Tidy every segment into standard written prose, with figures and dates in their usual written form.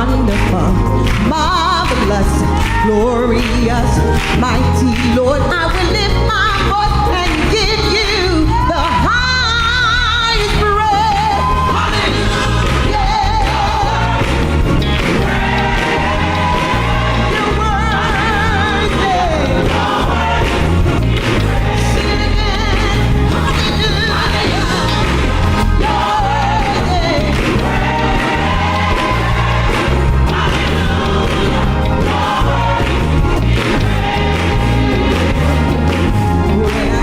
wonderful, marvelous, glorious, mighty Lord. I will lift my voice and give you the highest praise. Hallelujah. You're worthy. Sing it again. Hallelujah. You're worthy. When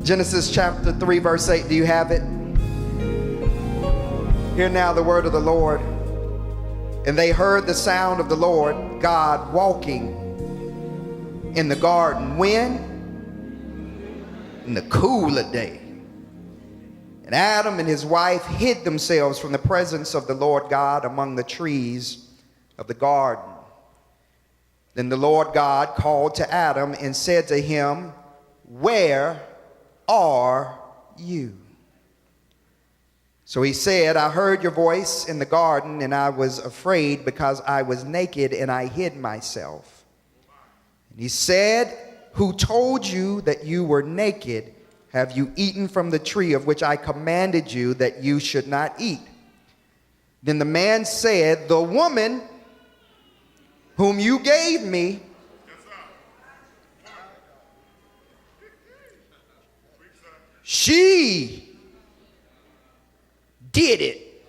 Genesis chapter 3, verse 8. Do you have it? Hear now the word of the Lord. And they heard the sound of the Lord God walking in the garden. When? In the cool of day. And Adam and his wife hid themselves from the presence of the Lord God among the trees of the garden. Then the Lord God called to Adam and said to him, "Where are you?" So he said, "I heard your voice in the garden, and I was afraid because I was naked and I hid myself." And he said, "Who told you that you were naked? Have you eaten from the tree of which I commanded you that you should not eat?" Then the man said, "The woman whom you gave me, she did it.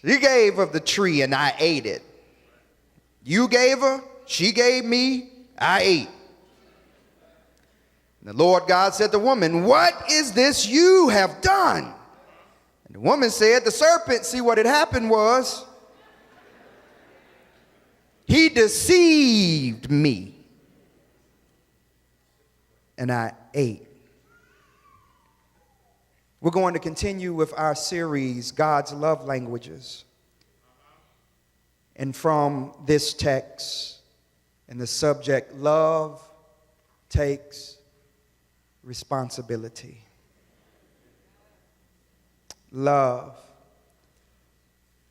She gave of the tree and I ate it. You gave her, she gave me, I ate." And the Lord God said to the woman, "What is this you have done?" And the woman said, "The serpent," see what had happened was, he deceived me and I ate. We're going to continue with our series, God's Love Languages. And from this text and the subject, love takes responsibility. Love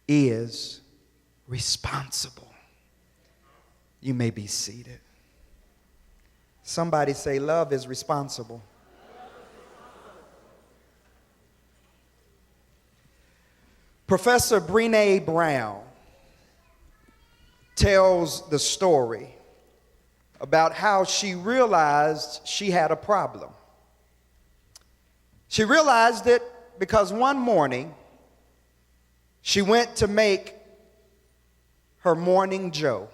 is responsible. You may be seated. Somebody say, love is responsible. Professor Brené Brown tells the story about how she realized she had a problem. She realized it because one morning she went to make her morning joe,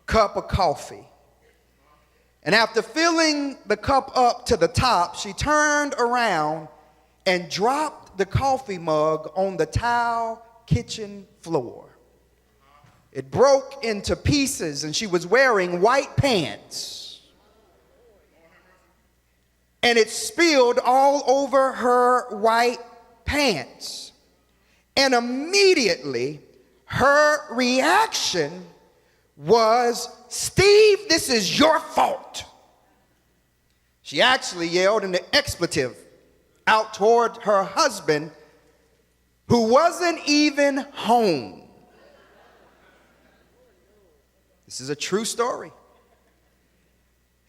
cup of coffee. And after filling the cup up to the top, she turned around and dropped the coffee mug on the tile kitchen floor. It broke into pieces, and she was wearing white pants. And it spilled all over her white pants. And immediately, her reaction was, "Steve, this is your fault." She actually yelled an expletive out toward her husband, who wasn't even home. This is a true story.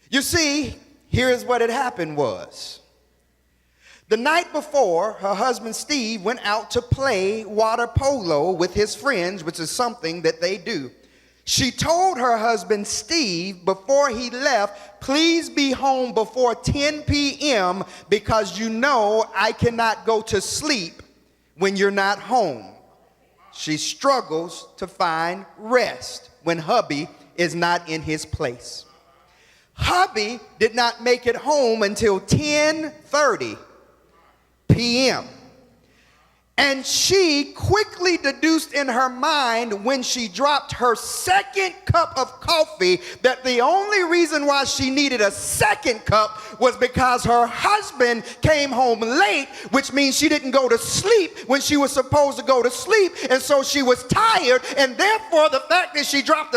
You see, here's what had happened was, the night before, her husband Steve went out to play water polo with his friends, which is something that they do. She told her husband Steve before he left, "Please be home before 10 p.m. because you know I cannot go to sleep when you're not home." She struggles to find rest when hubby is not in his place. Hubby did not make it home until 10:30 p.m. And she quickly deduced in her mind, when she dropped her second cup of coffee, that the only reason why she needed a second cup was because her husband came home late, which means she didn't go to sleep when she was supposed to go to sleep. And so she was tired, and therefore the fact that she dropped